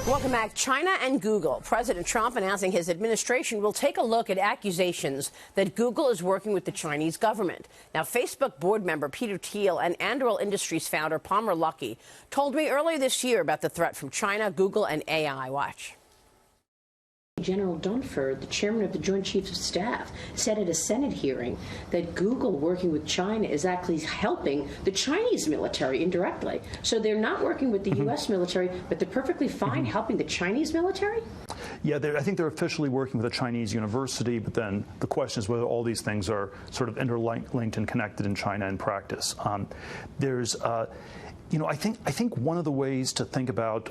Welcome back. China and Google. President Trump announcing his administration will take a look at accusations that Google is working with the Chinese government. Now, Facebook board member Peter Thiel and Anduril Industries founder Palmer Luckey told me earlier this year about the threat from China, Google, and AI. Watch. General Dunford, the chairman of the Joint Chiefs of Staff, said at a Senate hearing that Google working with China is actually helping the Chinese military indirectly. So they're not working with the U.S. military, but they're perfectly fine helping the Chinese military? Yeah, I think they're officially working with a Chinese university, but then the question is whether all these things are sort of interlinked and connected in China in practice. I think one of the ways to think about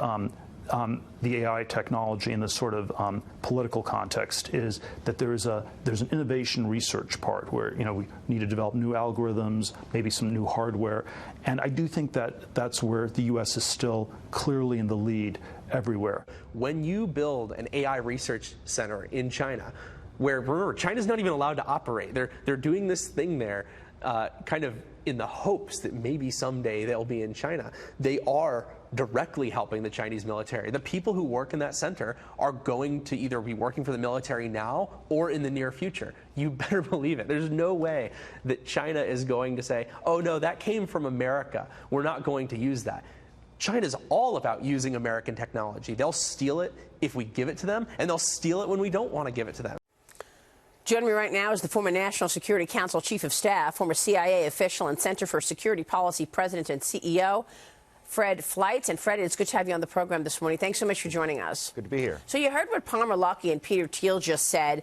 the AI technology in this sort of political context is that there's an innovation research part where we need to develop new algorithms, maybe some new hardware, and I do think that that's where the U.S. is still clearly in the lead everywhere. When you build an AI research center in China, where remember China's not even allowed to operate, they're doing this thing there, kind of in the hopes that maybe someday they'll be in China. They are directly helping the Chinese military. The people who work in that center are going to either be working for the military now or in the near future. You better believe it. There's no way that China is going to say, oh no, that came from America. We're not going to use that. China's all about using American technology. They'll steal it if we give it to them, and they'll steal it when we don't want to give it to them. Joining me right now is the former National Security Council Chief of Staff, former CIA official and Center for Security Policy President and CEO, Fred Fleitz. And Fred, it's good to have you on the program this morning. Thanks so much for joining us. Good to be here. So you heard what Palmer Luckey and Peter Thiel just said.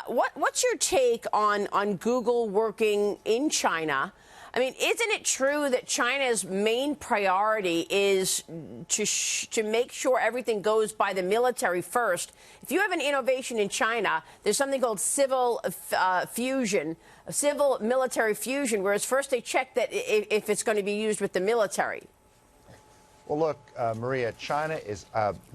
What's your take on Google working in China? I mean, isn't it true that China's main priority is to make sure everything goes by the military first? If you have an innovation in China, there's something called civil military fusion, whereas first they check that if it's going to be used with the military. Well, look, Maria,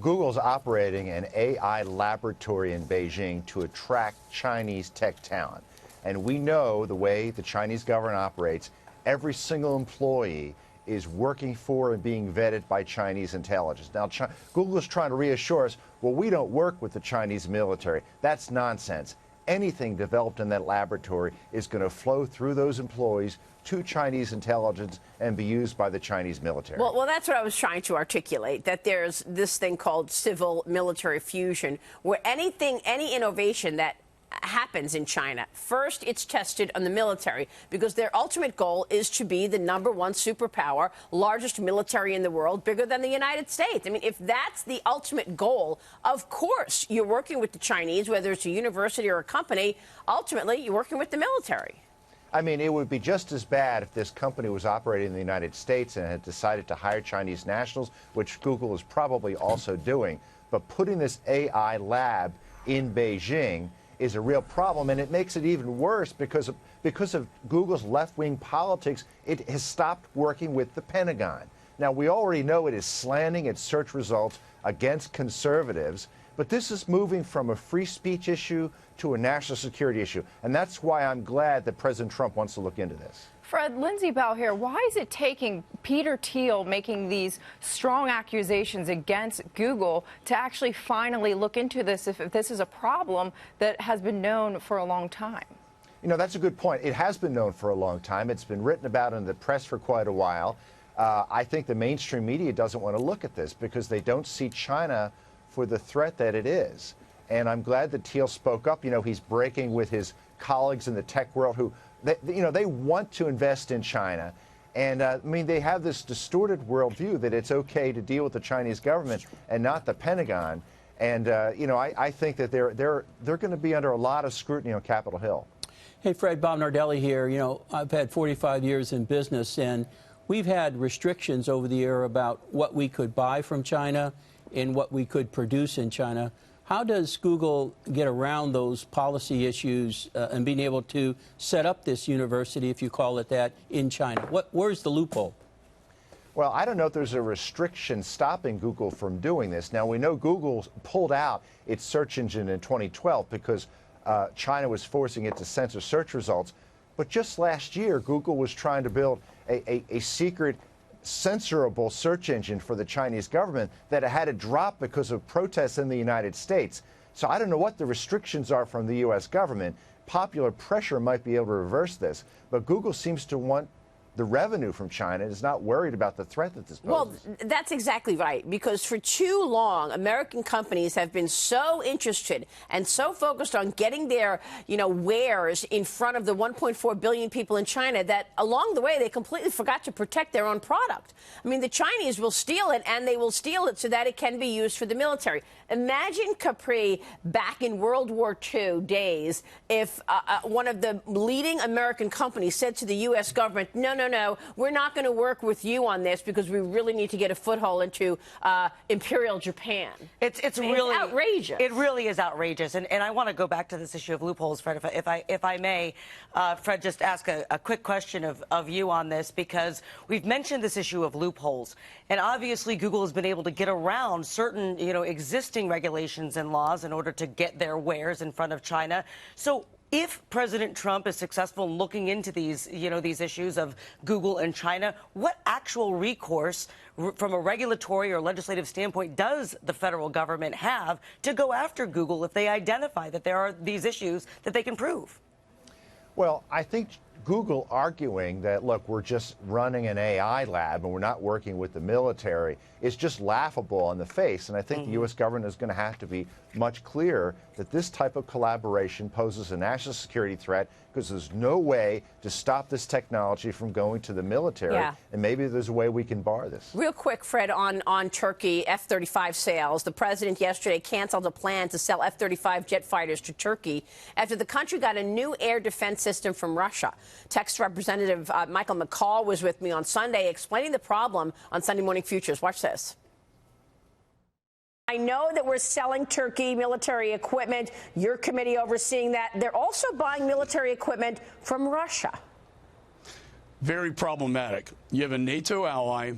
Google's operating an AI laboratory in Beijing to attract Chinese tech talent. And we know the way the Chinese government operates. Every single employee is working for and being vetted by Chinese intelligence. Now, Google is trying to reassure us, well, we don't work with the Chinese military. That's nonsense. Anything developed in that laboratory is going to flow through those employees to Chinese intelligence and be used by the Chinese military. Well, that's what I was trying to articulate, that there's this thing called civil military fusion, where any innovation that happens in China, first it's tested on the military, because their ultimate goal is to be the #1 superpower, largest military in the world, bigger than the United States. I mean, if that's the ultimate goal, of course you're working with the Chinese, whether it's a university or a company. Ultimately, you're working with the military. I mean, it would be just as bad if this company was operating in the United States and had decided to hire Chinese nationals, which Google is probably also doing. But putting this AI lab in Beijing is a real problem, and it makes it even worse because of Google's left-wing politics. It has stopped working with the Pentagon. Now, we already know it is slanting its search results against conservatives, but this is moving from a free speech issue to a national security issue, and that's why I'm glad that President Trump wants to look into this. Fred, Lindsay Bell here. Why is it taking Peter Thiel making these strong accusations against Google to actually finally look into this if this is a problem that has been known for a long time? You know, that's a good point. It has been known for a long time. It's been written about in the press for quite a while. I think the mainstream media doesn't want to look at this because they don't see China for the threat that it is. And I'm glad that Thiel spoke up. You know, he's breaking with his colleagues in the tech world who they want to invest in China. And, I mean, they have this distorted worldview that it's okay to deal with the Chinese government and not the Pentagon. And, I think that they're going to be under a lot of scrutiny on Capitol Hill. Hey, Fred, Bob Nardelli here. You know, I've had 45 years in business, and we've had restrictions over the year about what we could buy from China and what we could produce in China. How does Google get around those policy issues and being able to set up this university, if you call it that, in China? Where's the loophole? Well, I don't know if there's a restriction stopping Google from doing this. Now, we know Google pulled out its search engine in 2012 because China was forcing it to censor search results. But just last year, Google was trying to build a secret censorable search engine for the Chinese government that it had to drop because of protests in the United States. So I don't know what the restrictions are from the U.S. government. Popular pressure might be able to reverse this, but Google seems to want the revenue from China, is not worried about the threat that this poses. Well, that's exactly right, because for too long, American companies have been so interested and so focused on getting their, wares in front of the 1.4 billion people in China that along the way they completely forgot to protect their own product. I mean, the Chinese will steal it, and they will steal it so that it can be used for the military. Imagine, Capri, back in World War II days, if one of the leading American companies said to the U.S. government, no, we're not going to work with you on this because we really need to get a foothold into Imperial Japan. It's really outrageous. It really is outrageous. And I want to go back to this issue of loopholes, Fred, if I may. Fred, just ask a quick question of you on this, because we've mentioned this issue of loopholes. And obviously, Google has been able to get around certain, existing regulations and laws in order to get their wares in front of China. So if President Trump is successful in looking into these, these issues of Google and China, what actual recourse from a regulatory or legislative standpoint does the federal government have to go after Google if they identify that there are these issues that they can prove? Well, I think Google arguing that, look, we're just running an AI lab and we're not working with the military is just laughable on the face. And I think the U.S. government is going to have to be much clearer that this type of collaboration poses a national security threat, because there's no way to stop this technology from going to the military. Yeah. And maybe there's a way we can bar this. Real quick, Fred, on Turkey F-35 sales. The president yesterday canceled a plan to sell F-35 jet fighters to Turkey after the country got a new air defense system from Russia. Texas Representative Michael McCall was with me on Sunday explaining the problem on Sunday Morning Futures. Watch this. I know that we're selling Turkey military equipment. Your committee overseeing that. They're also buying military equipment from Russia. Very problematic. You have a NATO ally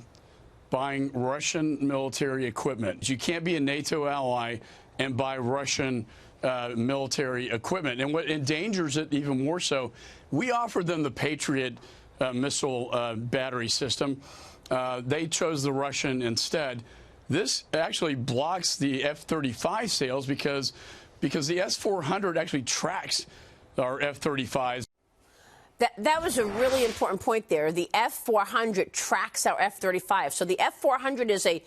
buying Russian military equipment. You can't be a NATO ally and buy Russian military equipment. And what endangers it even more so, we offered them the Patriot missile battery system. They chose the Russian instead. This actually blocks the F-35 sales because the S-400 actually tracks our F-35s. That was a really important point there. The F-400 tracks our F-35. So the F-400 is a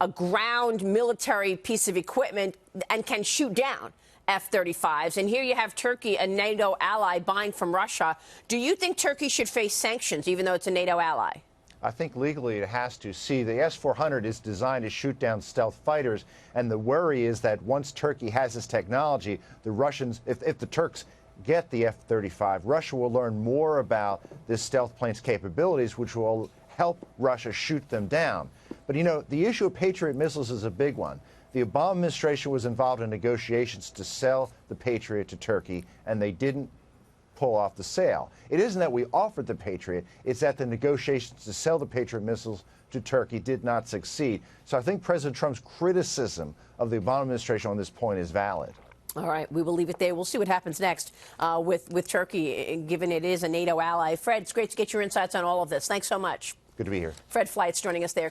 ground military piece of equipment and can shoot down F-35s. And here you have Turkey, a NATO ally, buying from Russia. Do you think Turkey should face sanctions, even though it's a NATO ally? I think legally it has to. See, the S-400 is designed to shoot down stealth fighters, and the worry is that once Turkey has this technology, the Russians, if the Turks get the F-35, Russia will learn more about this stealth plane's capabilities, which will help Russia shoot them down. But, the issue of Patriot missiles is a big one. The Obama administration was involved in negotiations to sell the Patriot to Turkey, and they didn't pull off the sale. It isn't that we offered the Patriot, it's that the negotiations to sell the Patriot missiles to Turkey did not succeed. So I think President Trump's criticism of the Obama administration on this point is valid. All right, we will leave it there. We'll see what happens next with Turkey, given it is a NATO ally. Fred, it's great to get your insights on all of this. Thanks so much. Good to be here. Fred Fleitz joining us there.